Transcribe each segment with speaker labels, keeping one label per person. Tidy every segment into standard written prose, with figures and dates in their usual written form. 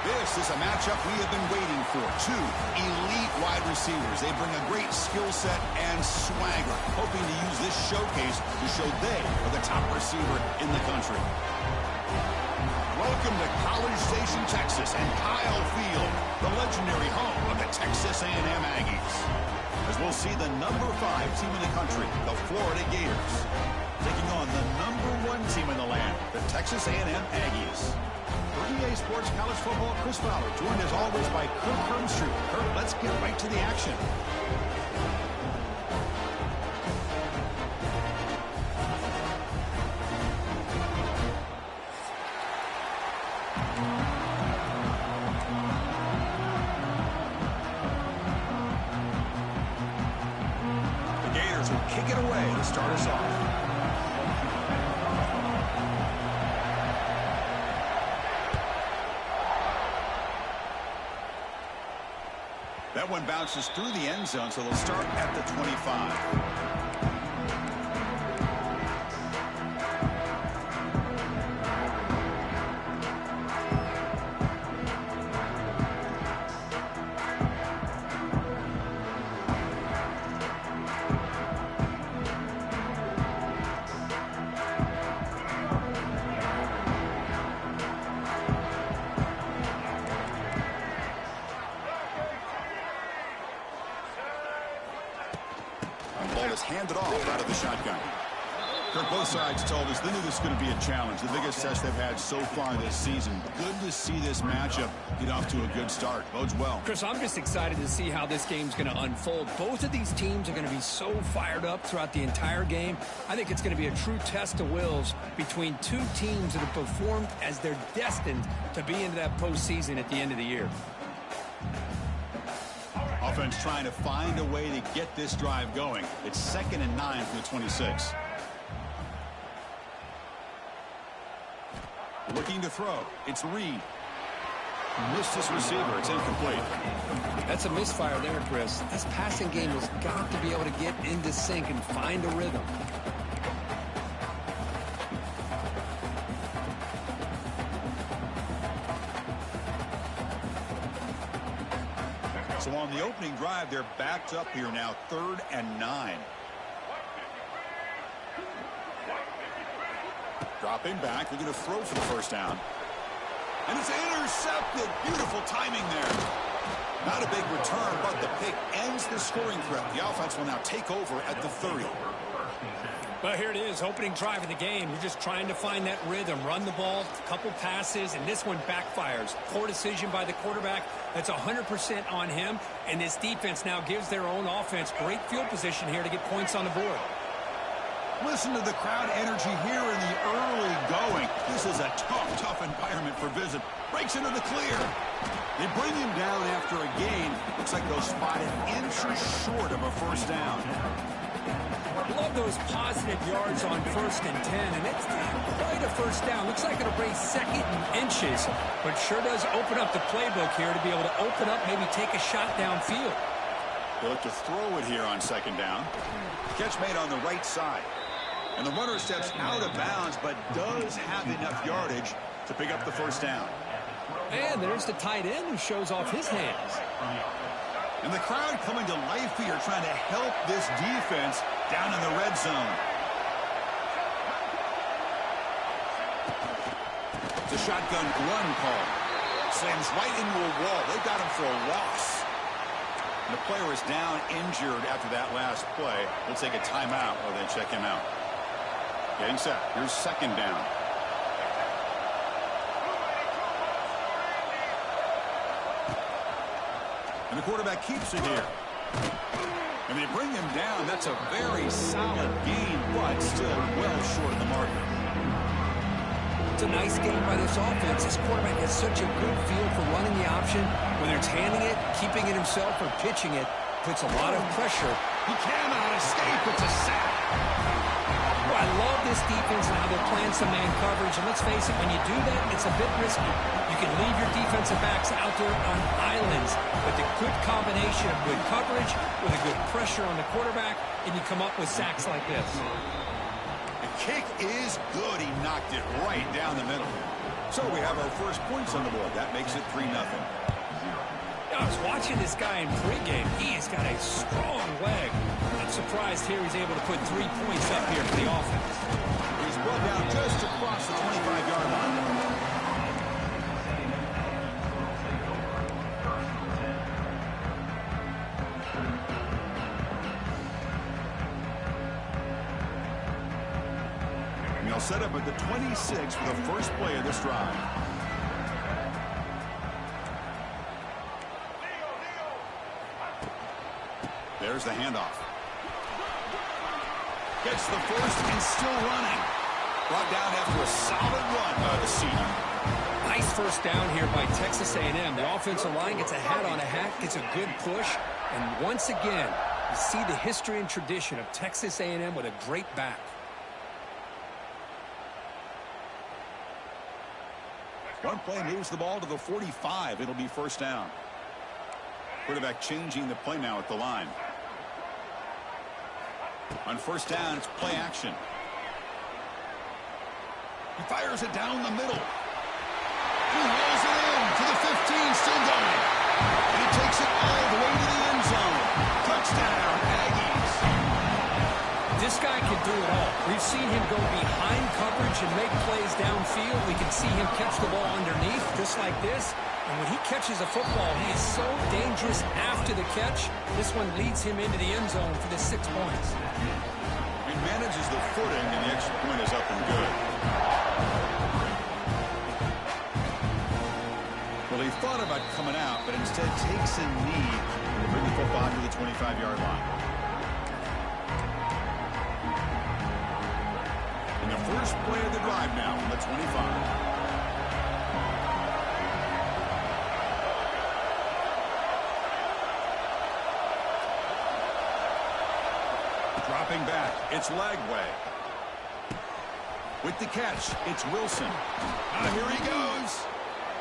Speaker 1: This is a matchup we have been waiting for. Two elite wide receivers. They bring a great skill set and swagger, hoping to use this showcase to show they are the top receiver in the country. Welcome to College Station, Texas, and Kyle Field, the legendary home of the Texas A&M Aggies. As we'll see the number 5 team in the country, the Florida Gators, taking on the number 1 team in the land, the Texas A&M Aggies. For EA Sports College Football, Chris Fowler, joined as always by Kurt Hermstreet. Kurt, let's get right to the action. The Gators will kick it away to start us off. That one bounces through the end zone, so they'll start at the 25. Handed off out of the shotgun. Kirk, both sides told us they knew this was going to be a challenge, the biggest test they've had so far this season. Good to see this matchup get off to a good start. Bodes well.
Speaker 2: Chris, I'm just excited to see how this game's going to unfold. Both of these teams are going to be so fired up throughout the entire game. I think it's going to be a true test of wills between two teams that have performed as they're destined to be into that postseason at the end of the year.
Speaker 1: Offense trying to find a way to get this drive going. It's 2nd and 9 from the 26. Looking to throw. It's Reed. Missed his receiver. It's incomplete.
Speaker 2: That's a misfire there, Chris. This passing game has got to be able to get into sync and find a rhythm.
Speaker 1: So on the opening drive, they're backed up here now, 3rd and 9. Dropping back, they're going to throw for the first down. And it's intercepted. Beautiful timing there. Not a big return, but the pick ends the scoring threat. The offense will now take over at the 30.
Speaker 2: Well, here it is, opening drive of the game. You're just trying to find that rhythm, run the ball, a couple passes, and this one backfires. Poor decision by the quarterback. That's 100% on him, and this defense now gives their own offense great field position here to get points on the board.
Speaker 1: Listen to the crowd energy here in the early going. This is a tough environment for Visit. Breaks into the clear. They bring him down after a gain. Looks like they'll spot an inch short of a first down.
Speaker 2: Love those positive yards on 1st and 10, and it's not quite a first down. Looks like it'll bring 2nd and inches, but sure does open up the playbook here to be able to open up, maybe take a shot downfield.
Speaker 1: They look to throw it here on 2nd down. Catch made on the right side. And the runner steps out of bounds, but does have enough yardage to pick up the first down.
Speaker 2: And there's the tight end who shows off his hands.
Speaker 1: And the crowd coming to life here, trying to help this defense down in the red zone. It's a shotgun run call. Slams right into a wall. They've got him for a loss. And the player is down injured after that last play. They'll take a timeout or they check him out. Getting set. Here's 2nd down. And the quarterback keeps it here. And they bring him down. That's a very solid gain, but still well short of the marker.
Speaker 2: It's a nice game by this offense. This quarterback has such a good feel for running the option. Whether it's handing it, keeping it himself, or pitching it, puts a lot of pressure.
Speaker 1: He cannot escape. It's a sack.
Speaker 2: Well, I love this defense and how they're playing some man coverage. And let's face it, when you do that, it's a bit risky. You can leave your defensive backs out there on islands, but the good combination of good coverage with a good pressure on the quarterback, and you come up with sacks like this.
Speaker 1: The kick is good. He knocked it right down the middle. So we have our first points on the board. That makes it 3-0.
Speaker 2: I was watching this guy in pregame. He's got a strong leg. I'm surprised here he's able to put 3 points up here for the offense.
Speaker 1: He's brought down just across the 25-yard line. He'll set up at the 26 for the first play of this drive. There's the handoff. Gets the first and still running. Brought down after a solid run by the senior.
Speaker 2: Nice first down here by Texas A&M. The offensive line gets a hat on a hat, gets a good push. And once again, you see the history and tradition of Texas A&M with a great back.
Speaker 1: One play moves the ball to the 45. It'll be first down. Quarterback changing the play now at the line. On first down, it's play action. He fires it down the middle. He rolls it in to the 15, still going. And he takes it all the way to the end zone. Touchdown, Aggies.
Speaker 2: This guy can do it all. We've seen him go behind coverage and make plays downfield. We can see him catch the ball underneath, just like this. And when he catches a football, he is so dangerous after the catch. This one leads him into the end zone for the 6 points.
Speaker 1: He manages the footing, and the extra point is up and good. Well, he thought about coming out, but instead takes a knee to bring the football to the 25-yard line. And the first play of the drive now from the 25. Dropping back, it's Lagway. With the catch, it's Wilson. Here he goes.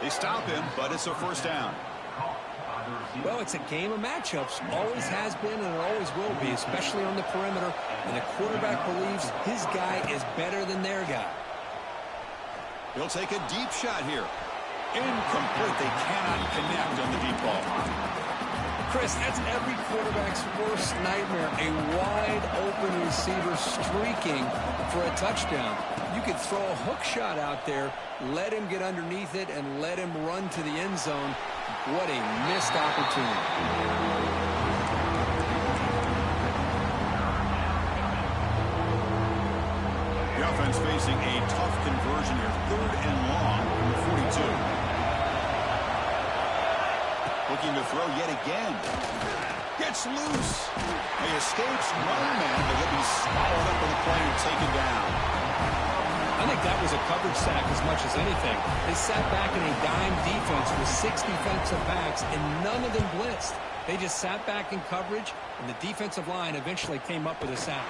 Speaker 1: They stop him, but it's a first down.
Speaker 2: Well, it's a game of matchups. Always has been and it always will be, especially on the perimeter. And the quarterback believes his guy is better than their guy.
Speaker 1: He'll take a deep shot here. Incomplete. They cannot connect on the deep ball.
Speaker 2: Chris, that's every quarterback's worst nightmare. A wide-open receiver streaking for a touchdown. You could throw a hook shot out there, let him get underneath it, and let him run to the end zone. What a missed opportunity.
Speaker 1: The offense facing a tough conversion here. 3rd and long from the 42. Looking to throw yet again. Gets loose. He escapes one man, but he'll be swallowed up in the play and taken down.
Speaker 2: I think that was a coverage sack as much as anything. They sat back in a dime defense with 6 defensive backs, and none of them blitzed. They just sat back in coverage, and the defensive line eventually came up with a sack.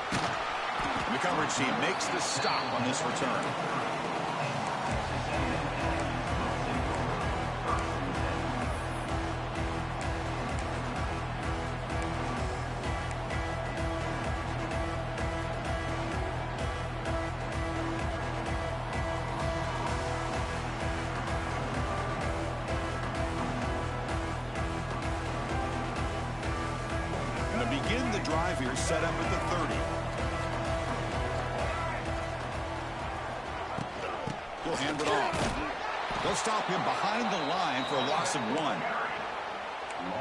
Speaker 1: And the coverage team makes the stop on this return. Begin the drive here, set up at the 30. He'll hand it off. They'll stop him behind the line for a loss of 1.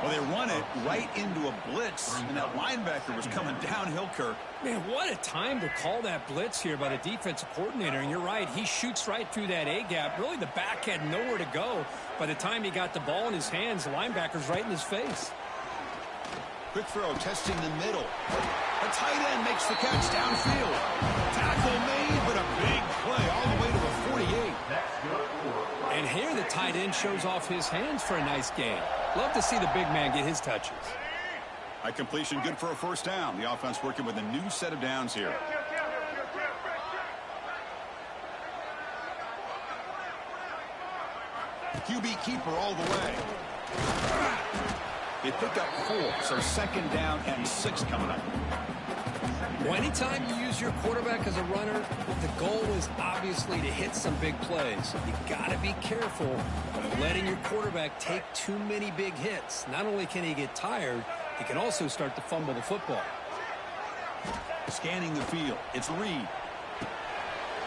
Speaker 1: Well, they run it right into a blitz, and that linebacker was coming downhill, Kirk.
Speaker 2: Man, what a time to call that blitz here by the defensive coordinator. And you're right, he shoots right through that A-gap. Really, the back had nowhere to go. By the time he got the ball in his hands, the linebacker's right in his face.
Speaker 1: Quick throw, testing the middle. A tight end makes the catch downfield. Tackle made, but a big play all the way to the 48.
Speaker 2: And here the tight end shows off his hands for a nice gain. Love to see the big man get his touches.
Speaker 1: A completion good for a first down. The offense working with a new set of downs here. QB keeper all the way. They pick up 4, so 2nd down and 6 coming up.
Speaker 2: Well, anytime you use your quarterback as a runner, the goal is obviously to hit some big plays. You got to be careful of letting your quarterback take too many big hits. Not only can he get tired, he can also start to fumble the football.
Speaker 1: Scanning the field, it's Reed.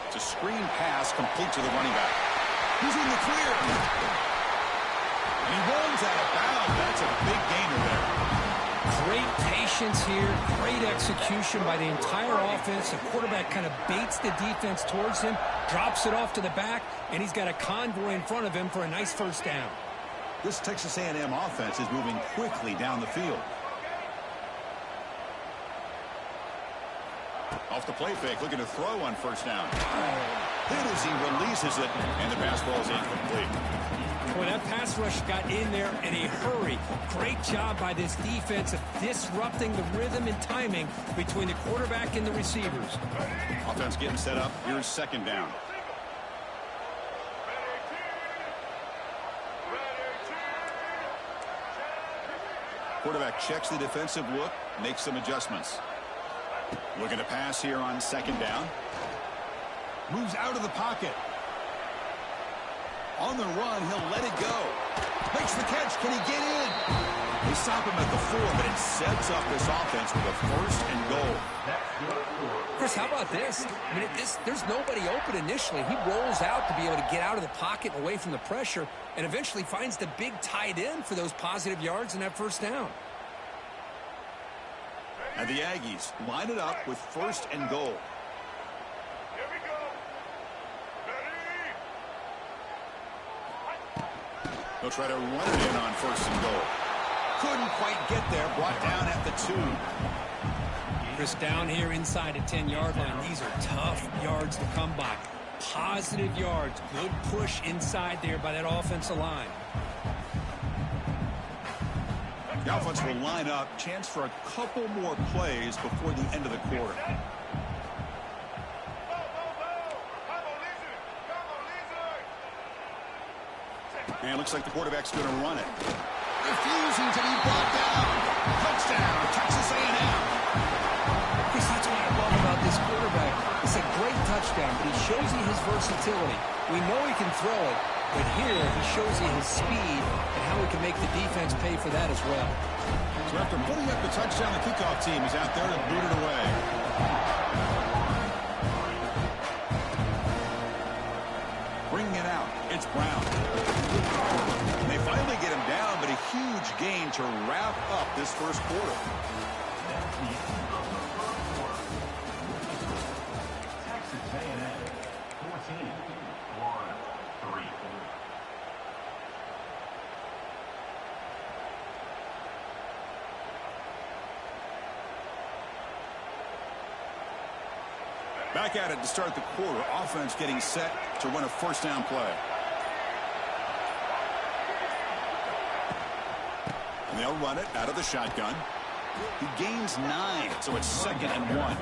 Speaker 1: It's a screen pass complete to the running back. He's in the clear. And he runs out of bounds. That's a big gainer there.
Speaker 2: Great patience here, great execution by the entire offense. The quarterback kind of baits the defense towards him, drops it off to the back, and he's got a convoy in front of him for a nice first down.
Speaker 1: This Texas A&M offense is moving quickly down the field. Off the play fake, looking to throw on first down. Hit as he releases it, and the pass ball is incomplete.
Speaker 2: Boy, that pass rush got in there in a hurry. Great job by this defense of disrupting the rhythm and timing between the quarterback and the receivers.
Speaker 1: Offense getting set up. Here's second down. Quarterback checks the defensive look, makes some adjustments. Looking to pass here on second down. Moves out of the pocket. On the run, he'll let it go. Makes the catch. Can he get in? They stop him at the 4, but it sets up this offense with a first and goal.
Speaker 2: Chris, how about this? I mean, there's nobody open initially. He rolls out to be able to get out of the pocket and away from the pressure, and eventually finds the big tight end for those positive yards and that first down.
Speaker 1: And the Aggies line it up with first and goal. They'll try to run it in on first and goal. Couldn't quite get there. Brought down at the 2.
Speaker 2: Chris, down here inside the 10-yard line, these are tough yards to come by. Positive yards. Good push inside there by that offensive line.
Speaker 1: The offense will line up. Chance for a couple more plays before the end of the quarter. And it looks like the quarterback's going to run it. Refusing to be brought down. Touchdown, Texas A&M.
Speaker 2: Chris, that's what I love about this quarterback. It's a great touchdown, but he shows you his versatility. We know he can throw it, but here he shows you his speed and how he can make the defense pay for that as well.
Speaker 1: So after putting up the touchdown, the kickoff team is out there to boot it away. Bringing it out, it's Brown. They finally get him down, but a huge gain to wrap up this first quarter. Back at it to start the quarter. Offense getting set to run a first down play. And they'll run it out of the shotgun. He gains 9, so it's 2nd and 1.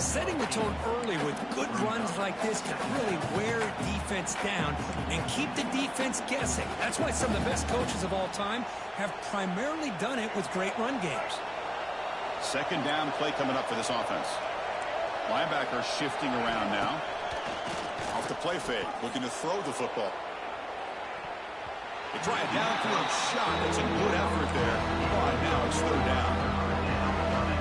Speaker 2: Setting the tone early with good runs like this can really wear defense down and keep the defense guessing. That's why some of the best coaches of all time have primarily done it with great run games.
Speaker 1: Second down play coming up for this offense. Linebacker shifting around now. Off the play fake, looking to throw the football. They try a downfield shot. It's a good effort there. But now it's 3rd down.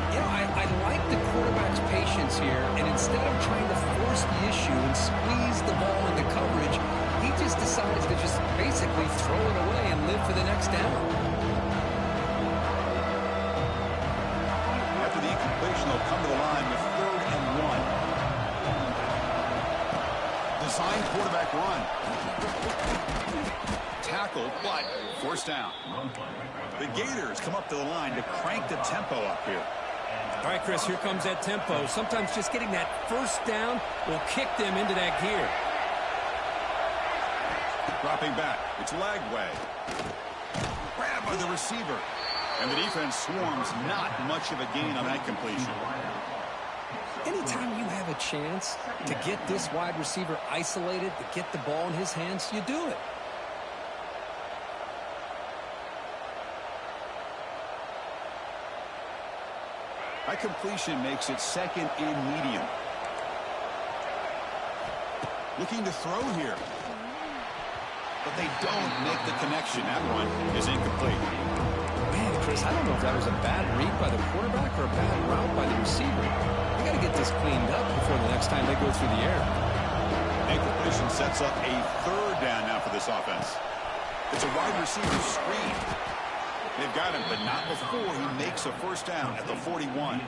Speaker 2: You know, I like the quarterback's patience here, and instead of trying to force the issue and squeeze the ball into coverage, he just decides to just basically throw it away and live for the next down.
Speaker 1: After the incompletion, they'll come to the line with 3rd and 1. Design quarterback run. Tackled, but forced down. The Gators come up to the line to crank the tempo up here.
Speaker 2: All right, Chris, here comes that tempo. Sometimes just getting that first down will kick them into that gear.
Speaker 1: Dropping back. It's Lagway. Grabbed by the receiver. And the defense swarms. Not much of a gain on that completion.
Speaker 2: Anytime you have a chance to get this wide receiver isolated, to get the ball in his hands, you do it.
Speaker 1: That completion makes it second and medium. Looking to throw here. But they don't make the connection. That one is incomplete.
Speaker 2: Man, Chris, I don't know if that was a bad read by the quarterback or a bad route by the receiver. They got to get this cleaned up before the next time they go through the air.
Speaker 1: Incompletion sets up a third down now for this offense. It's a wide receiver screen. They've got him, but not before he makes a first down at the 41.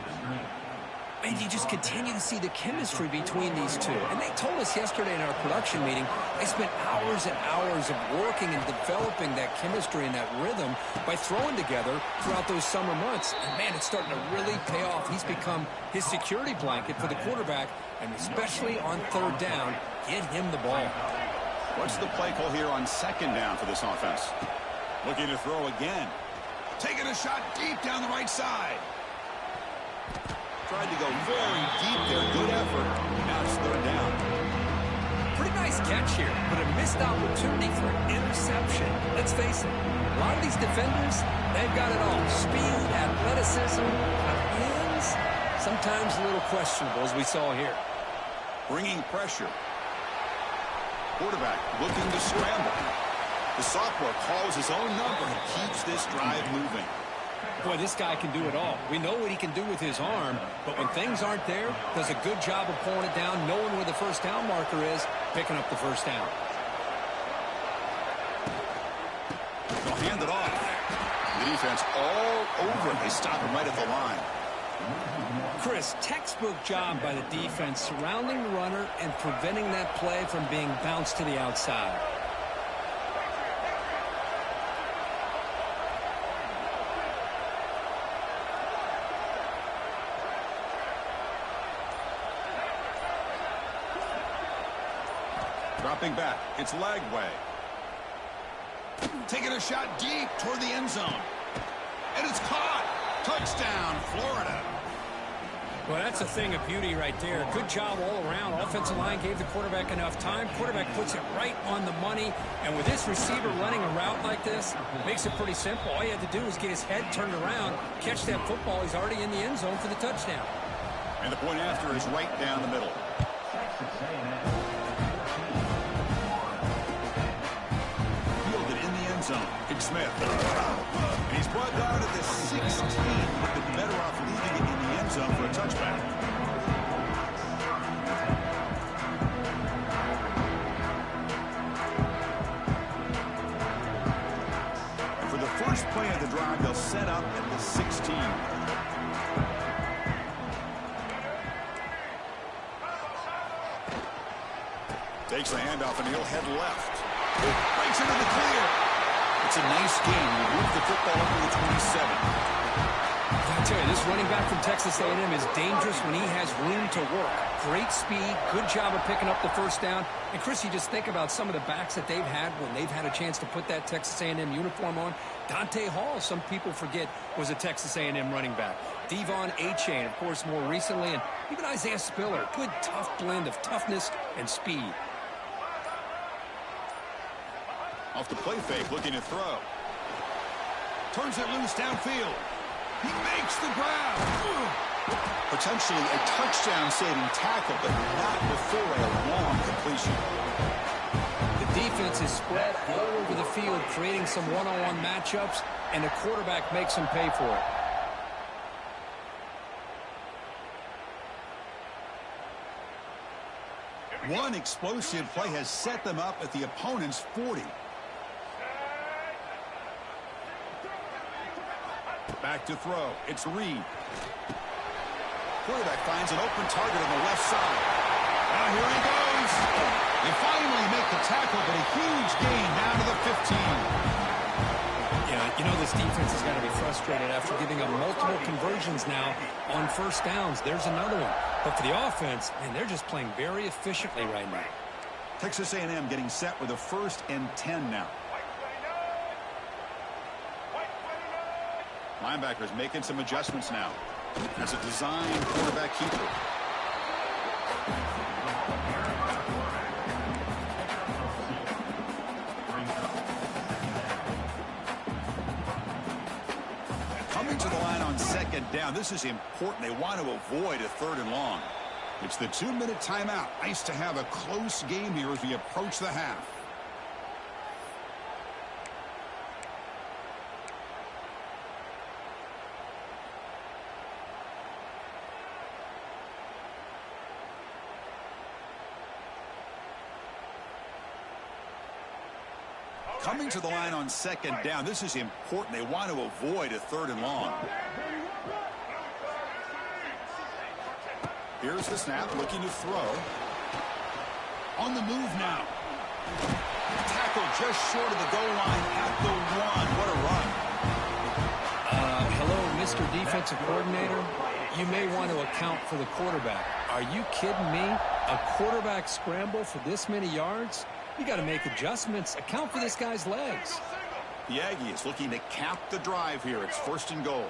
Speaker 2: And you just continue to see the chemistry between these two. And they told us yesterday in our production meeting, they spent hours and hours of working and developing that chemistry and that rhythm by throwing together throughout those summer months. And, man, it's starting to really pay off. He's become his security blanket for the quarterback, and especially on third down, get him the ball.
Speaker 1: What's the play call here on second down for this offense? Looking to throw again. Taking a shot deep down the right side. Tried to go very deep there. Good effort. Now it's third down.
Speaker 2: Pretty nice catch here, but a missed opportunity for an interception. Let's face it, a lot of these defenders, they've got it all. Speed, athleticism, hands, sometimes a little questionable, as we saw here.
Speaker 1: Bringing pressure. Quarterback looking to scramble. The sophomore calls his own number and keeps this drive moving.
Speaker 2: Boy, this guy can do it all. We know what he can do with his arm, but when things aren't there, does a good job of pulling it down, knowing where the first down marker is, picking up the first down.
Speaker 1: They'll hand it off. The defense all over him. They stop him right at the line.
Speaker 2: Chris, textbook job by the defense surrounding the runner and preventing that play from being bounced to the outside.
Speaker 1: Dropping back, it's Lagway. Taking a shot deep toward the end zone. And it's caught. Touchdown, Florida.
Speaker 2: Well, that's a thing of beauty right there. Good job all around. Offensive line gave the quarterback enough time. Quarterback puts it right on the money. And with this receiver running a route like this, makes it pretty simple. All you had to do was get his head turned around, catch that football. He's already in the end zone for the touchdown.
Speaker 1: And the point after is right down the middle. Zone. It's Smith. And he's brought down at the 16. Would have been better off leaving it in the end zone for a touchback. And for the first play of the drive, they'll set up at the 16. Takes the handoff and he'll head left. Breaks into the clear. It's a nice game. We move the football up to the 27.
Speaker 2: I tell you, this running back from Texas A&M is dangerous when he has room to work. Great speed, good job of picking up the first down. And, Chris, you just think about some of the backs that they've had when they've had a chance to put that Texas A&M uniform on. Dante Hall, some people forget, was a Texas A&M running back. Devon Achane, of course, more recently. And even Isaiah Spiller, good, tough blend of toughness and speed.
Speaker 1: Off the play fake, looking to throw. Turns it loose downfield. He makes the grab. Potentially a touchdown-saving tackle, but not before a long completion.
Speaker 2: The defense is spread all over the field, creating some one-on-one matchups, and the quarterback makes them pay for
Speaker 1: it. One explosive play has set them up at the opponent's 40. Back to throw. It's Reed. Quarterback finds an open target on the left side. Now here he goes. They finally make the tackle, but a huge gain down to the 15.
Speaker 2: Yeah, you know this defense has got to be frustrated after giving up multiple conversions now on first downs. There's another one. But for the offense, man, they're just playing very efficiently right now.
Speaker 1: Texas A&M getting set with a 1st and 10 now. Linebackers making some adjustments now. As a design quarterback keeper. Coming Coming to the line on second down. This is important. They want to avoid a 3rd and long. It's the 2-minute timeout. Nice to have a close game here as we approach the half. Coming to the line on second down. This is important. They want to avoid a 3rd and long. Here's the snap, looking to throw. On the move now. Tackle just short of the goal line at the 1. What a run.
Speaker 2: Hello, Mr. Defensive Coordinator. You may want to account for the quarterback. Are you kidding me? A quarterback scramble for this many yards? You got to make adjustments. Account for this guy's legs.
Speaker 1: The Aggies looking to cap the drive here. It's 1st and goal.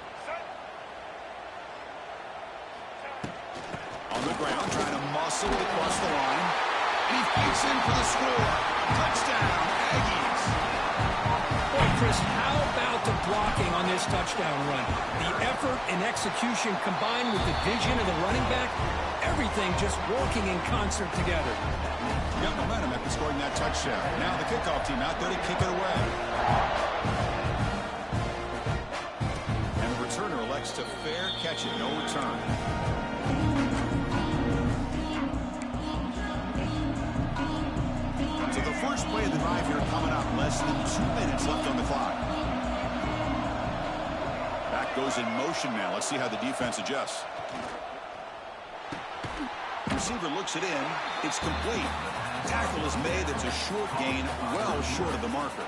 Speaker 1: On the ground, trying to muscle it across the line. And he fights in for the score. Touchdown, Aggies.
Speaker 2: Boy, Chris, how about the blocking on this touchdown run? The effort and execution combined with the vision of the running back, everything just working in concert together.
Speaker 1: Got momentum after scoring that touchdown. Now the kickoff team out there to kick it away. And the returner elects to fair catch it. No return. So the first play of the drive here coming up. Less than 2 minutes left on the clock. Back goes in motion now. Let's see how the defense adjusts. Receiver looks it in. It's complete. Tackle is made. It's a short gain, well short of the marker.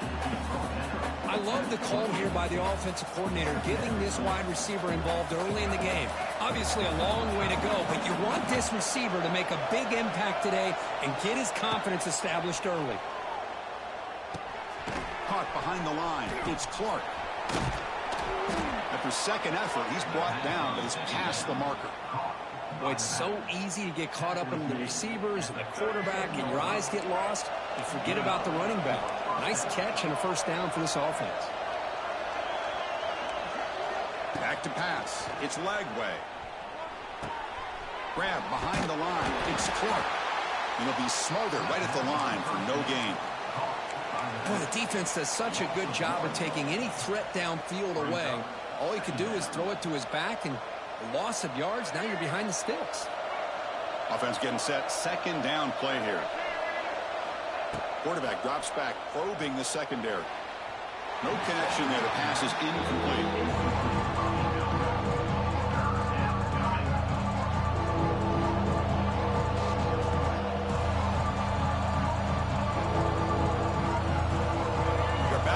Speaker 2: I love the call here by the offensive coordinator, getting this wide receiver involved early in the game. Obviously a long way to go, but you want this receiver to make a big impact today and get his confidence established early.
Speaker 1: Caught behind the line. It's Clark. After second effort, he's brought down, but he's past the marker.
Speaker 2: Boy, it's so easy to get caught up in the receivers and the quarterback, and your eyes get lost. You forget about the running back. Nice catch and a 1st down for this offense.
Speaker 1: Back to pass. It's Lagway. Grab behind the line. It's Clark. And he'll be smothered right at the line for no gain.
Speaker 2: Boy, the defense does such a good job of taking any threat downfield away. All he could do is throw it to his back, and a loss of yards, now you're behind the sticks.
Speaker 1: Offense getting set. 2nd down play here. Quarterback drops back, probing the secondary. No connection there. The pass is incomplete.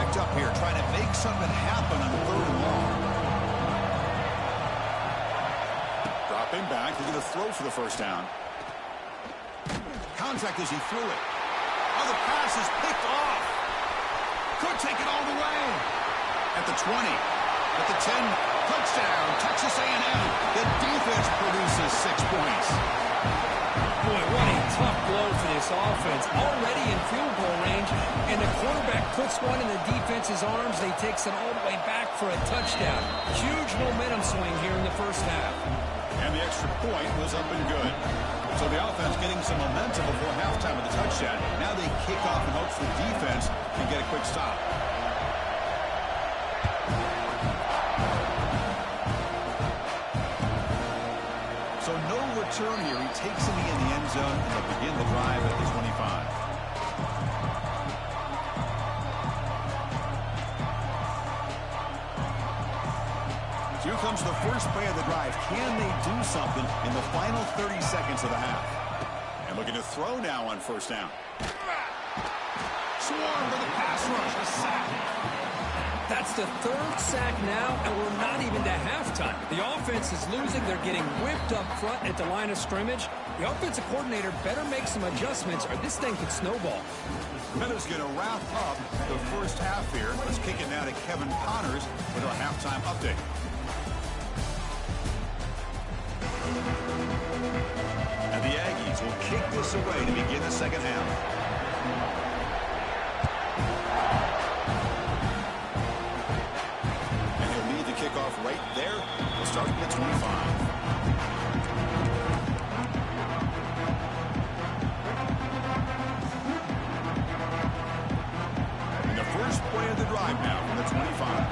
Speaker 1: Up here trying to make something happen on 3rd and long. Dropping back, he's going to throw for the 1st down. Contact as he threw it. Oh, the pass is picked off. Could take it all the way. At the 20, at the 10, touchdown, Texas A&M. The defense produces 6 points.
Speaker 2: Boy, what a tough blow for this offense. Already in field goal range, and the quarterback puts one in the defense's arms. They takes it all the way back for a touchdown. Huge momentum swing here in the 1st half.
Speaker 1: And the extra point was up and good. So the offense getting some momentum before halftime with the touchdown. Now they kick off in hopes the defense can get a quick stop. So no return here. He takes it in the end zone, and they'll begin the drive at the 25. Here comes the first play of the drive. Can they do something in the final 30 seconds of the half? And looking to throw now on 1st down. Swarm with a pass rush, a sack.
Speaker 2: That's the 3rd sack now, and we're not even to halftime. The offense is losing. They're getting whipped up front at the line of scrimmage. The offensive coordinator better make some adjustments, or this thing could snowball.
Speaker 1: That is going to wrap up the 1st half here. Let's kick it now to Kevin Connors with our halftime update. And the Aggies will kick this away to begin the 2nd half. And he'll need the kickoff right first play of the drive now from the 25.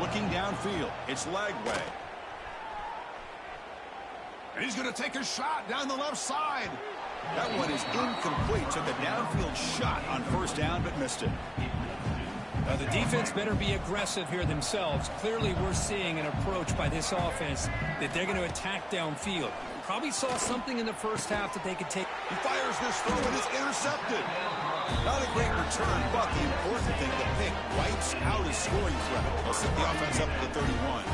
Speaker 1: Looking downfield, it's Lagway. And he's going to take a shot down the left side. That one is incomplete. Took a downfield shot on first down, but missed it.
Speaker 2: The defense better be aggressive here themselves. Clearly, we're seeing an approach by this offense that they're going to attack downfield. Probably saw something in the first half that they could take.
Speaker 1: He fires this throw and it's intercepted. Not a great return, but the important thing, the pick wipes out his scoring threat. They'll set the offense up to the 31.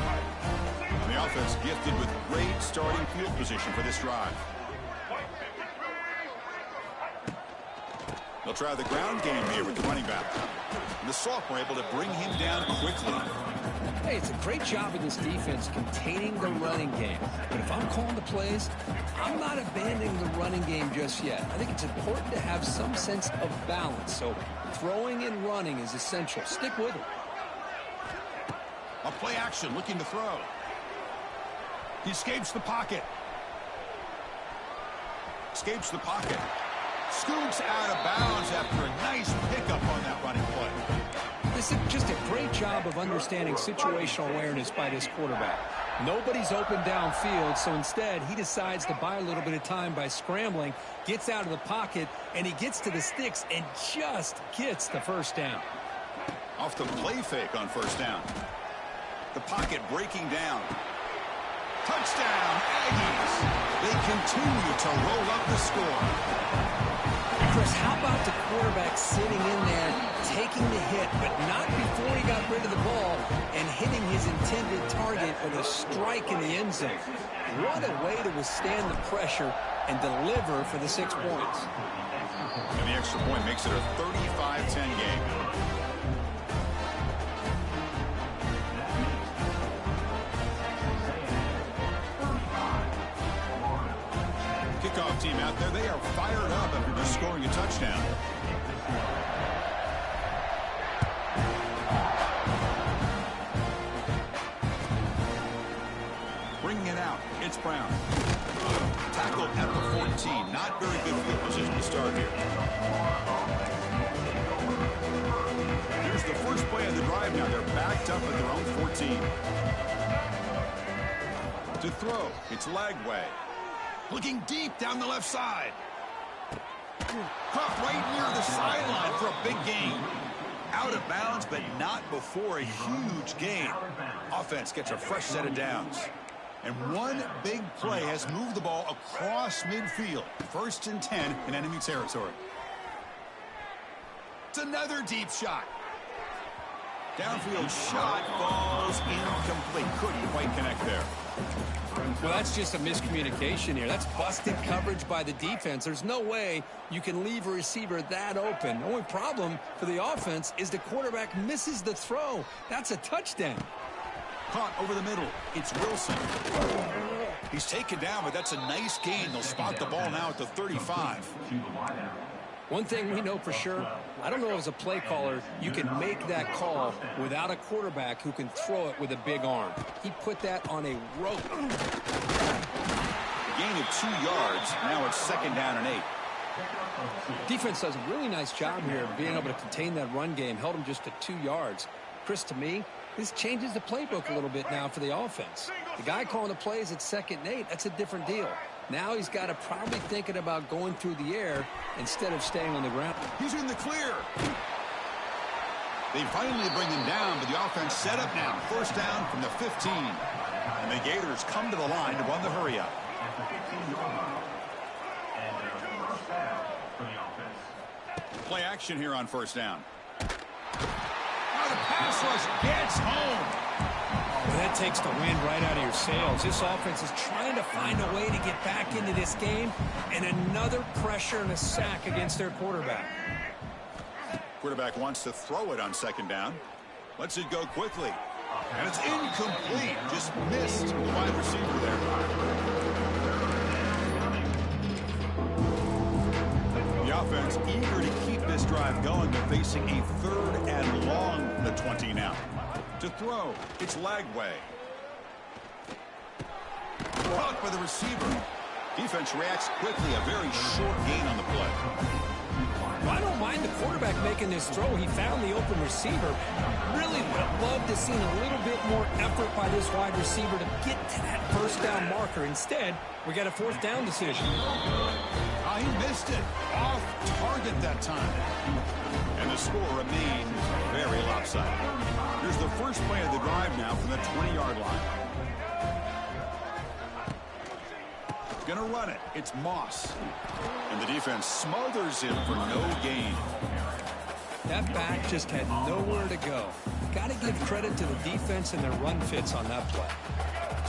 Speaker 1: And the offense gifted with great starting field position for this drive. They'll try the ground game here with the running back. And the sophomore able to bring him down quickly.
Speaker 2: Hey, it's a great job of this defense containing the running game. But if I'm calling the plays, I'm not abandoning the running game just yet. I think it's important to have some sense of balance. So throwing and running is essential. Stick with it.
Speaker 1: A play action looking to throw. He escapes the pocket. Escapes the pocket. Scoots out of bounds after a nice pickup on that running play.
Speaker 2: This is just a great job of understanding situational awareness by this quarterback. Nobody's open downfield, so instead he decides to buy a little bit of time by scrambling, gets out of the pocket, and he gets to the sticks and just gets the first down.
Speaker 1: Off the play fake on first down. The pocket breaking down. Touchdown, Aggies! They continue to roll up the score.
Speaker 2: Chris, how about the quarterback sitting in there, taking the hit, but not before he got rid of the ball and hitting his intended target with a strike in the end zone? What a way to withstand the pressure and deliver for the 6 points.
Speaker 1: And the extra point makes it a 35-10 game. Kickoff team out there, they are fired up after just scoring a touchdown. Bringing it out, it's Brown. Tackled at the 14. Not very good field position to start here. Here's the first play of the drive now. They're backed up at their own 14. To throw, it's Lagway. Looking deep down the left side. Caught right near the sideline for a big gain. Out of bounds, but not before a huge gain. Offense gets a fresh set of downs. And one big play has moved the ball across midfield. 1st and 10 in enemy territory. It's another deep shot. Downfield shot falls incomplete. Couldn't quite connect there.
Speaker 2: Well, that's just a miscommunication here. That's busted coverage by the defense. There's no way you can leave a receiver that open. The only problem for the offense is the quarterback misses the throw. That's a touchdown.
Speaker 1: Caught over the middle. It's Wilson. He's taken down, but that's a nice gain. They'll spot the ball now at the 35.
Speaker 2: One thing we know for sure, I don't know as a play caller, you can make that call without a quarterback who can throw it with a big arm. He put that on a rope.
Speaker 1: Gain of 2 yards. Now it's 2nd down and 8.
Speaker 2: Defense does a really nice job here of being able to contain that run game. Held him just to 2 yards. Chris, to me, this changes the playbook a little bit now for the offense. The guy calling the plays at 2nd and 8, that's a different deal. Now he's got to probably thinking about going through the air instead of staying on the ground.
Speaker 1: He's in the clear. They finally bring him down, but the offense set up now. 1st down from the 15. And the Gators come to the line to run the hurry up. Play action here on 1st down. Now the pass rush gets home.
Speaker 2: Well, that takes the wind right out of your sails. This offense is trying to find a way to get back into this game, and another pressure and a sack against their quarterback.
Speaker 1: Quarterback wants to throw it on 2nd down. Lets it go quickly. And it's incomplete. Just missed the wide receiver there. The offense eager to keep this drive going, but facing a 3rd and long from the 20 now. To throw, it's Lagway. Caught by the receiver. Defense reacts quickly. A very short gain on the play.
Speaker 2: the quarterback making this throw, he found the open receiver. Really would have loved to seen a little bit more effort by this wide receiver to get to that first down marker. Instead, we got a fourth down decision.
Speaker 1: Oh, he missed it. Off target that time. And the score remains very lopsided. Here's the first play of the drive now from the 20-yard line. Gonna run it. It's Moss. And the defense smothers him for no gain.
Speaker 2: That back just had nowhere to go. Got to give credit to the defense and their run fits on that play.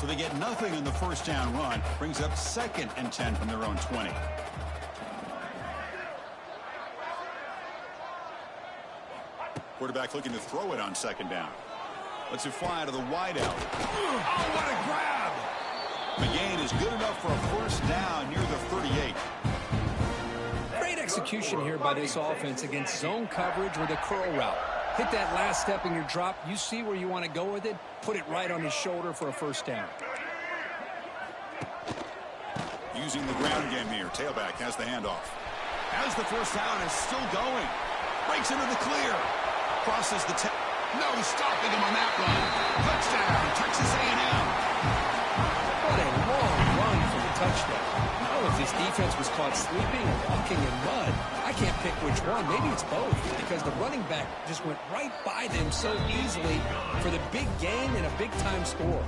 Speaker 1: So they get nothing in the first down run. Brings up 2nd and 10 from their own 20. Quarterback looking to throw it on 2nd down. Lets it fly out of the wideout. Oh, what a grab! The gain is good enough for a first down near the 38.
Speaker 2: Great execution here by this offense against zone coverage with a curl route. Hit that last step in your drop. You see where you want to go with it. Put it right on his shoulder for a first down.
Speaker 1: Using the ground game here. Tailback has the handoff. As the first down is still going. Breaks into the clear. Crosses the 10. No stopping him on that run. Touchdown, Texas A&M.
Speaker 2: What a long run for the touchdown. Now if this defense was caught sleeping or walking in mud, I can't pick which one. Maybe it's both, because the running back just went right by them so easily for the big gain and a big-time score.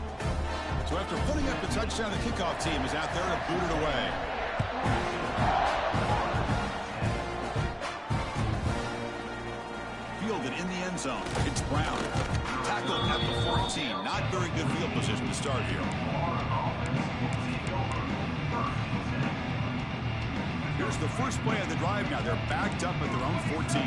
Speaker 1: So after putting up the touchdown, the kickoff team is out there to boot it away. Fielded in the end zone. It's Brown. Tackled at the 14. Not very good field position to start here. Here's the first play of the drive now. They're backed up at their own 14.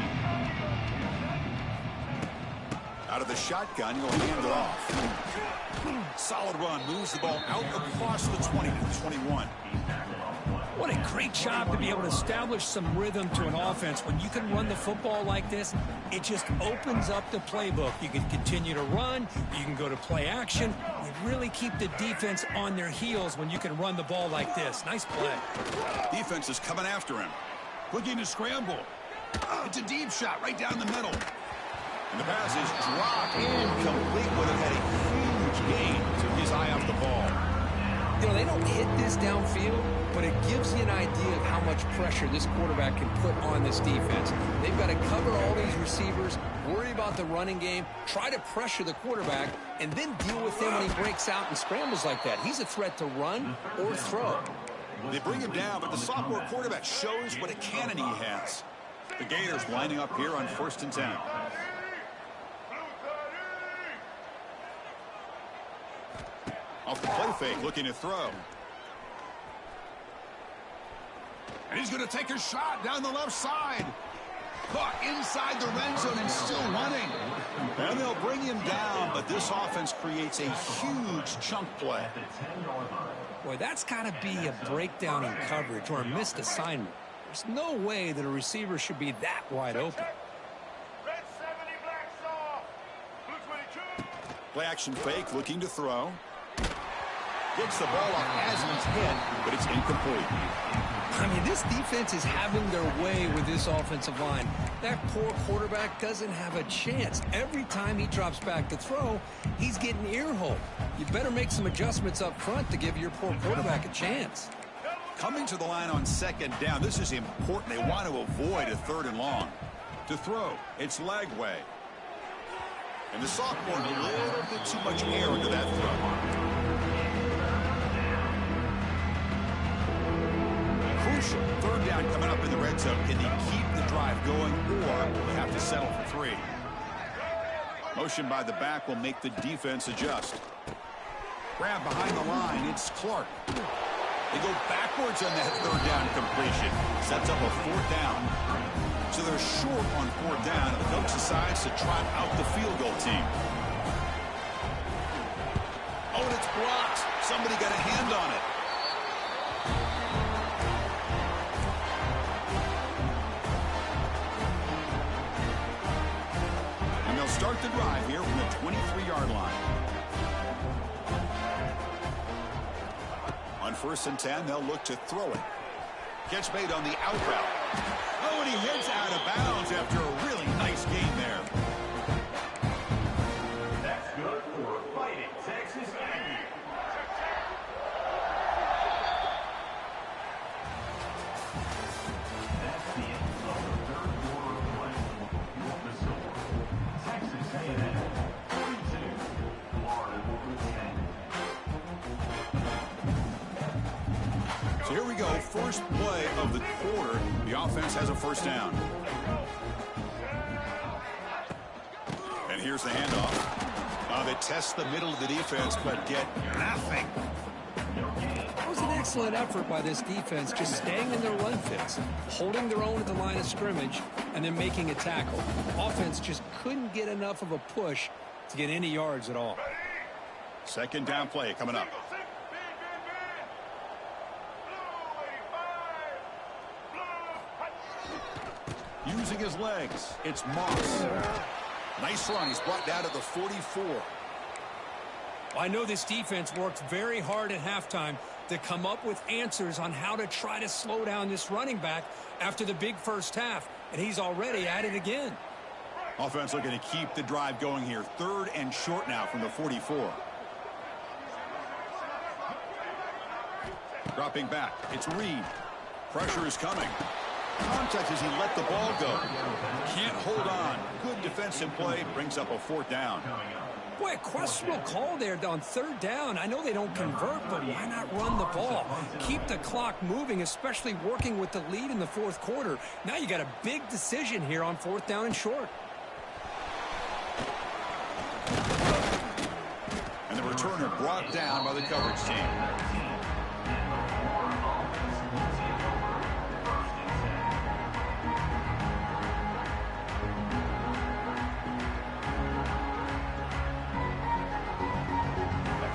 Speaker 1: Out of the shotgun, he'll hand it off. Solid run. Moves the ball out across the 20 to the 21.
Speaker 2: What a great job to be able to establish some rhythm to an offense. When you can run the football like this, it just opens up the playbook. You can continue to run. You can go to play action. You really keep the defense on their heels when you can run the ball like this. Nice play.
Speaker 1: Defense is coming after him. Looking to scramble. It's a deep shot right down the middle. And the pass is dropped. Incomplete. Would have had a huge gain. Took his eye off the ball.
Speaker 2: You know, they don't hit this downfield, but it gives you an idea of how much pressure this quarterback can put on this defense. They've got to cover all these receivers, worry about the running game, try to pressure the quarterback, and then deal with him when he breaks out and scrambles like that. He's a threat to run or throw.
Speaker 1: They bring him down, but the sophomore quarterback shows what a cannon he has. The Gators lining up here on 1st and 10. Off the play fake, looking to throw. And he's going to take a shot down the left side. Caught inside the red zone and still running. And they'll bring him down, but this offense creates a huge chunk play.
Speaker 2: Boy, that's got to be a breakdown in coverage or a missed assignment. There's no way that a receiver should be that wide open.
Speaker 1: Play action fake, looking to throw. Gets the ball off as he's hit, but it's incomplete.
Speaker 2: I mean, this defense is having their way with this offensive line. That poor quarterback doesn't have a chance. Every time he drops back to throw, he's getting ear-hole. You better make some adjustments up front to give your poor quarterback a chance.
Speaker 1: Coming to the line on 2nd down, this is important. They want to avoid a 3rd and long. To throw, it's Lagway. And the sophomore, a little bit too much air into that throw. Crucial 3rd down coming up in the red zone. Can they keep the drive going, or will have to settle for 3? Motion by the back will make the defense adjust. Grab behind the line. It's Clark. They go backwards on that 3rd down completion. Sets up a 4th down. So they're short on 4th down, and the coach decides to trot out the field goal team. Oh, and it's blocked. Somebody got a hand on it. And they'll start the drive here from the 23-yard line. On 1st and 10, they'll look to throw it. Catch made on the out route. Oh, and he hits out of bounds go. First play of the quarter. The offense has a first down. And here's the handoff. They test the middle of the defense, but get nothing.
Speaker 2: It was an excellent effort by this defense, just staying in their run fits, holding their own at the line of scrimmage, and then making a tackle. Offense just couldn't get enough of a push to get any yards at all.
Speaker 1: Second down play coming up. Using his legs, it's Moss. Nice run. He's brought down to the 44.
Speaker 2: I know this defense worked very hard at halftime to come up with answers on how to try to slow down this running back after the big first half, and he's already at it again.
Speaker 1: Offense looking to keep the drive going here. Third and short now from the 44. Dropping back. It's Reed. Pressure is coming. Contact as he let the ball go. Can't hold on. Good defensive play. Brings up a fourth down.
Speaker 2: Boy, a questionable call there on third down. I know they don't convert, but why not run the ball? Keep the clock moving, especially working with the lead in the fourth quarter. Now you got a big decision here on fourth down and short.
Speaker 1: And the returner brought down by the coverage team.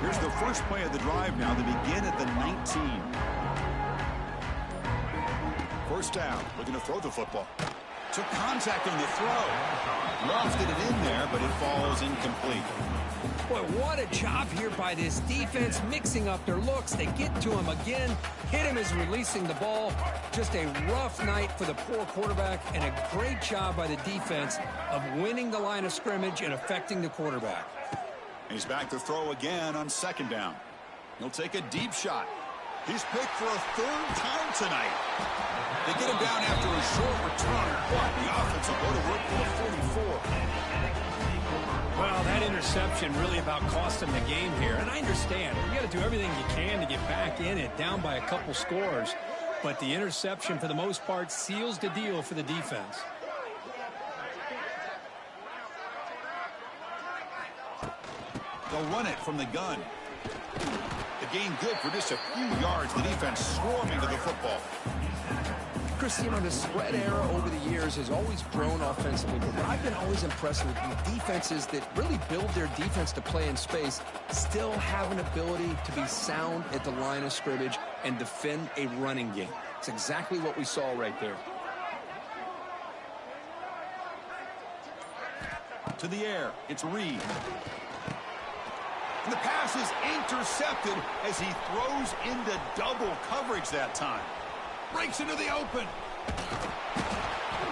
Speaker 1: Here's the first play of the drive now. They begin at the 19. First down, looking to throw the football. Took contact on the throw. Lofted it in there, but it falls incomplete.
Speaker 2: Boy, what a job here by this defense, mixing up their looks. They get to him again, hit him as releasing the ball. Just a rough night for the poor quarterback, and a great job by the defense of winning the line of scrimmage and affecting the quarterback.
Speaker 1: He's back to throw again on second down. He'll take a deep shot. He's picked for a third time tonight. They get him down after a short return, but the offense will go to work for the 44.
Speaker 2: Well, that interception really about cost him the game here. And I understand. You got to do everything you can to get back in it, down by a couple scores. But the interception, for the most part, seals the deal for the defense.
Speaker 1: They'll run it from the gun. The gain good for just a few yards. The defense swarming to the football.
Speaker 3: Chris, you know, the spread era over the years has always grown offensively, but I've been always impressed with the defenses that really build their defense to play in space, still have an ability to be sound at the line of scrimmage and defend a running game. It's exactly what we saw right there.
Speaker 1: To the air, it's Reed. And the pass is intercepted as he throws into double coverage that time. Breaks into the open.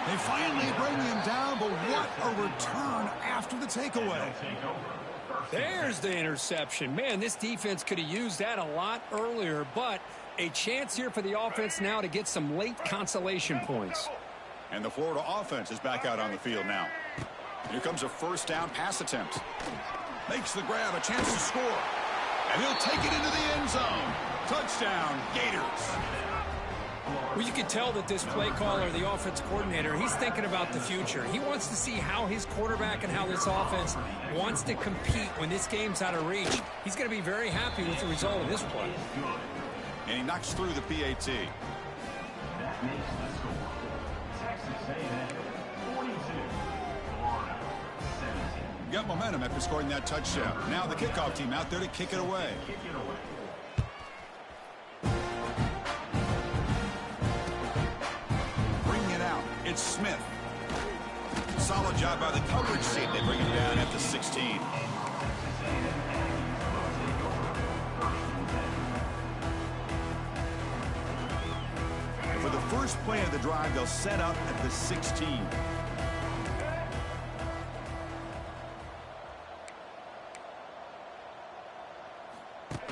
Speaker 1: They finally bring him down, but what a return after the takeaway.
Speaker 2: There's the interception. Man, this defense could have used that a lot earlier, but a chance here for the offense now to get some late consolation points.
Speaker 1: And the Florida offense is back out on the field now. Here comes a first down pass attempt. Makes the grab, a chance to score. And he'll take it into the end zone. Touchdown, Gators.
Speaker 2: Well, you can tell that this play caller, the offense coordinator, he's thinking about the future. He wants to see how his quarterback and how this offense wants to compete when this game's out of reach. He's going to be very happy with the result of this play.
Speaker 1: And he knocks through the PAT.
Speaker 4: That makes the score. Texas A&M 42, Florida 17.
Speaker 1: Got momentum after scoring that touchdown. Now the kickoff team out there to kick it away. It's Smith. Solid job by the coverage team. They bring him down at the 16. And for the first play of the drive, they'll set up at the 16.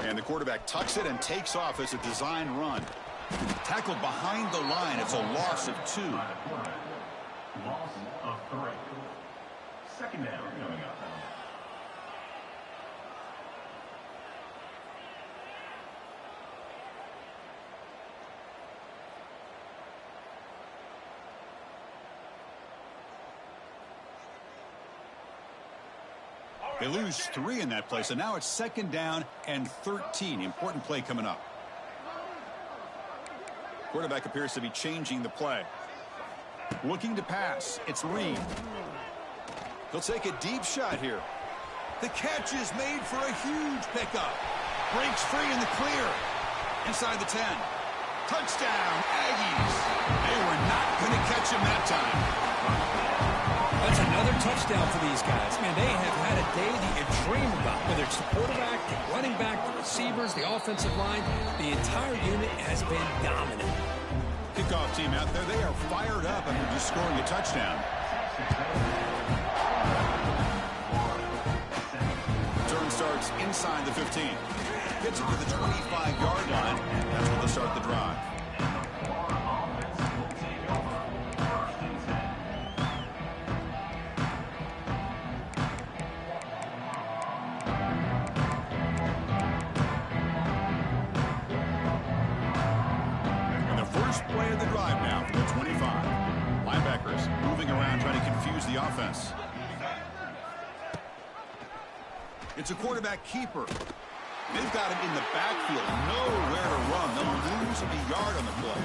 Speaker 1: And the quarterback tucks it and takes off as a design run. Tackled behind the line. It's a loss of 2.
Speaker 4: Loss of 3. Second down coming up.
Speaker 1: They lose 3 in that play, so now it's 2nd down and 13. Important play coming up. Quarterback appears to be changing the play. Looking to pass. It's Reed. He'll take a deep shot here. The catch is made for a huge pickup. Breaks free in the clear. Inside the 10. Touchdown, Aggies. They were not going to catch him that time.
Speaker 2: That's another touchdown for these guys. Man, they have had a day that you dream about. Whether it's the quarterback, the running back, the receivers, the offensive line, the entire unit has been dominant.
Speaker 1: Kickoff team out there, they are fired up after just scoring a touchdown. Turn starts inside the 15. Gets it to the 25-yard line. That's when they'll start the drive. And the first play of the drive now for the 25. Linebackers moving around trying to confuse the offense. It's a quarterback keeper. They've got him in the backfield, nowhere to run. They'll lose a yard on the play.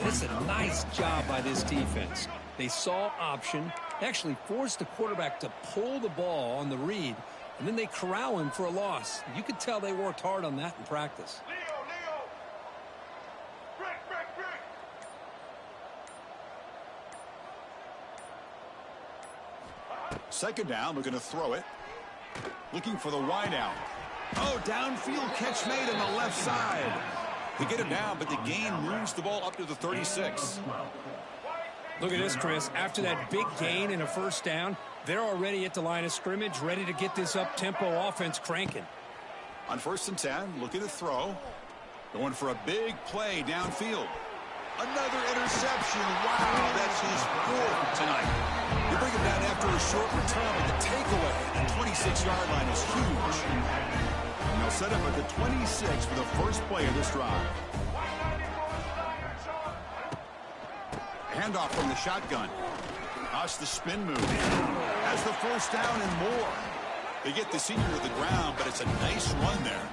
Speaker 2: It's a nice job by this defense. They saw option, actually forced the quarterback to pull the ball on the read, and then they corral him for a loss. You could tell they worked hard on that in practice.
Speaker 1: Second down, looking to throw it. Looking for the wide out. Oh, downfield catch made on the left side. They get him down, but the gain moves the ball up to the 36.
Speaker 2: Look at this, Chris. After that big gain and a first down, they're already at the line of scrimmage, ready to get this up-tempo offense cranking.
Speaker 1: On 1st and 10, looking to throw. Going for a big play downfield. Another interception. Wow, that's his 4th tonight. They bring him down after a short return, but the takeaway at the 26-yard line is huge. And they'll set up at the 26 for the first play of this drive. Handoff from the shotgun. That's the spin move. Has the first down and more. They get the senior to the ground, but it's a nice run there.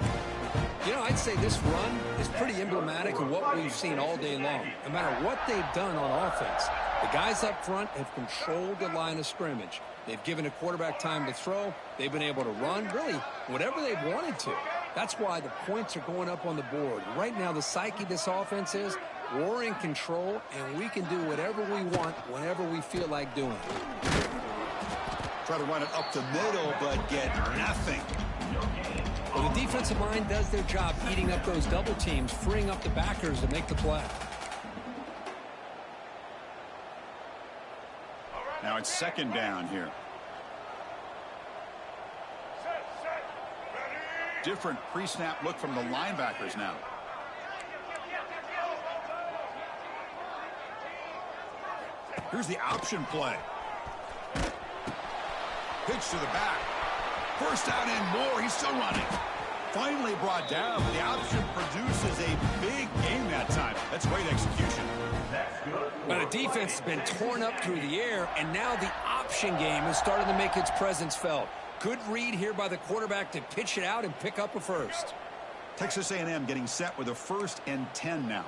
Speaker 2: You know, I'd say this run is pretty emblematic of what we've seen all day long. No matter what they've done on offense, the guys up front have controlled the line of scrimmage. They've given a quarterback time to throw. They've been able to run, really, whatever they've wanted to. That's why the points are going up on the board. Right now, the psyche of this offense is we're in control, and we can do whatever we want whenever we feel like doing it.
Speaker 1: Try to run it up the middle, but get nothing.
Speaker 2: Well, the defensive line does their job eating up those double teams, freeing up the backers to make the play.
Speaker 1: Now it's 2nd down here. Different pre-snap look from the linebackers now. Here's the option play. Pitch to the back. First down and more. He's still running. Finally brought down. The option produces a big game that time. That's great execution.
Speaker 2: But the defense has been torn up through the air, and now the option game is starting to make its presence felt. Good read here by the quarterback to pitch it out and pick up a first.
Speaker 1: Texas A&M getting set with a 1st and 10 now.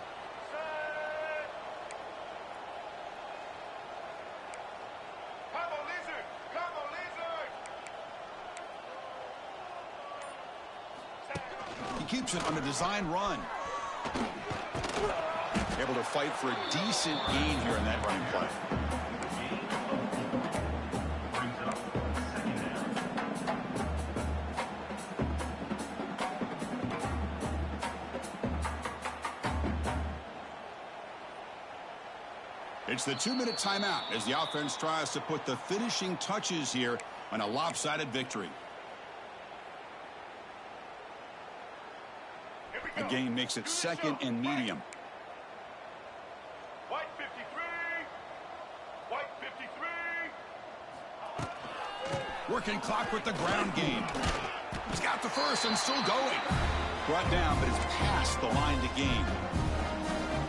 Speaker 1: He keeps it on a design run. Able to fight for a decent gain here in that running play. It's the 2-minute timeout as the offense tries to put the finishing touches here on a lopsided victory. A gain makes it 2nd and medium.
Speaker 4: White 53. White 53.
Speaker 1: Working clock with the ground game. He's got the first and still going. Brought down, but it's past the line to gain.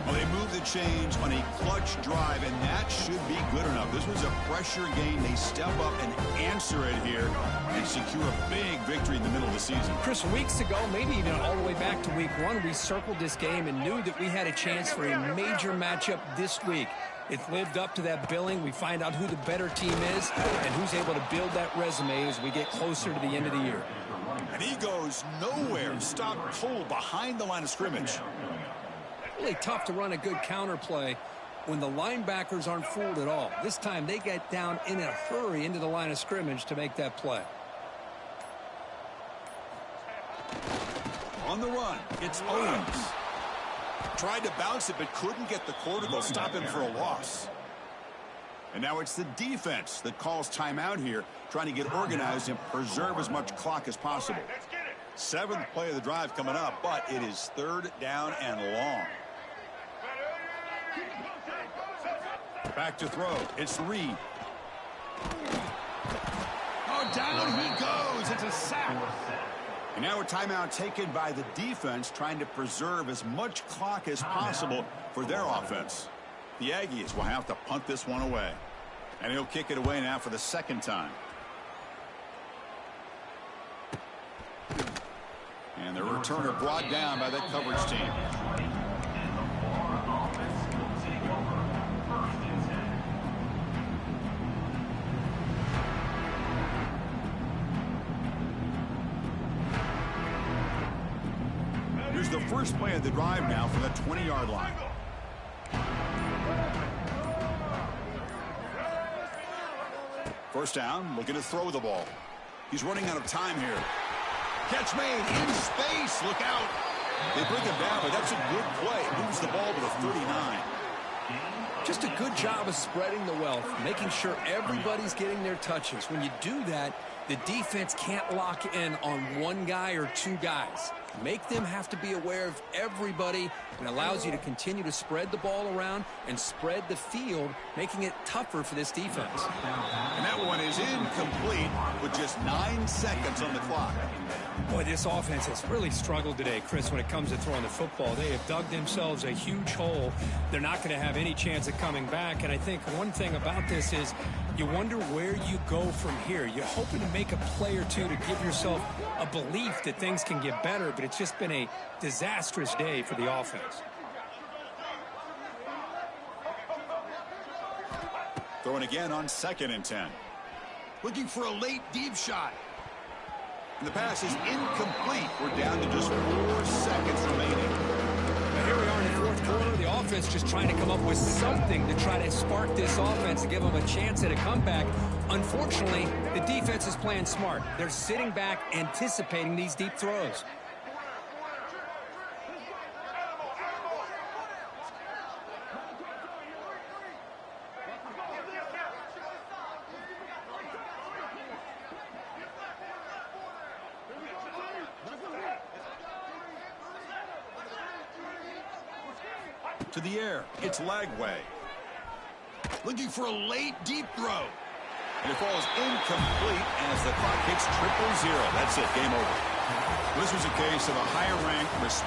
Speaker 1: Well, they moved the chains on a clutch drive, and that should be good enough. This was a pressure game. They step up and answer it here and secure a big victory in the middle of the season.
Speaker 2: Chris, weeks ago, maybe even all the way back to week 1, we circled this game and knew that we had a chance for a major matchup this week. It lived up to that billing. We find out who the better team is and who's able to build that resume as we get closer to the end of the year.
Speaker 1: And he goes nowhere. Stop cold behind the line of scrimmage.
Speaker 2: Really tough to run a good counter play when the linebackers aren't fooled at all. This time they get down in a hurry into the line of scrimmage to make that play.
Speaker 1: On the run, it's Owens. Tried to bounce it, but couldn't get the quarter to stop him for a loss. And now it's the defense that calls timeout here, trying to get organized and preserve as much clock as possible. 7th play of the drive coming up, but it is 3rd down and long. Back to throw. It's Reed. Oh, down he goes. It's a sack. And now a timeout taken by the defense, trying to preserve as much clock as possible for their offense. The Aggies will have to punt this one away. And he'll kick it away now for the 2nd time. And the returner brought down by that coverage team. Here's the first play of the drive now from the 20-yard line. First down, looking to throw the ball. He's running out of time here. Catch made in space. Look out. They bring him down, but that's a good play. Moves the ball to the 39.
Speaker 3: Just a good job of spreading the wealth, making sure everybody's getting their touches. When you do that, the defense can't lock in on one guy or two guys. Make them have to be aware of everybody, and allows you to continue to spread the ball around and spread the field, making it tougher for this defense.
Speaker 1: And that one is incomplete with just 9 seconds on the clock.
Speaker 2: Boy, this offense has really struggled today, Chris, when it comes to throwing the football. They have dug themselves a huge hole. They're not going to have any chance of coming back. And I think one thing about this is you wonder where you go from here. You're hoping to make a play or two to give yourself a belief that things can get better, but it's just been a disastrous day for the offense.
Speaker 1: Throwing again on 2nd and 10. Looking for a late deep shot. And the pass is incomplete. We're down to just 4 seconds remaining.
Speaker 2: Now here we are in the 4th quarter. The offense just trying to come up with something to try to spark this offense and give them a chance at a comeback. Unfortunately, the defense is playing smart. They're sitting back, anticipating these deep throws.
Speaker 1: To the air, it's Lagway. Looking for a late deep throw. And it falls incomplete as the clock hits 000. That's it, game over. This was a case of a higher rank respect.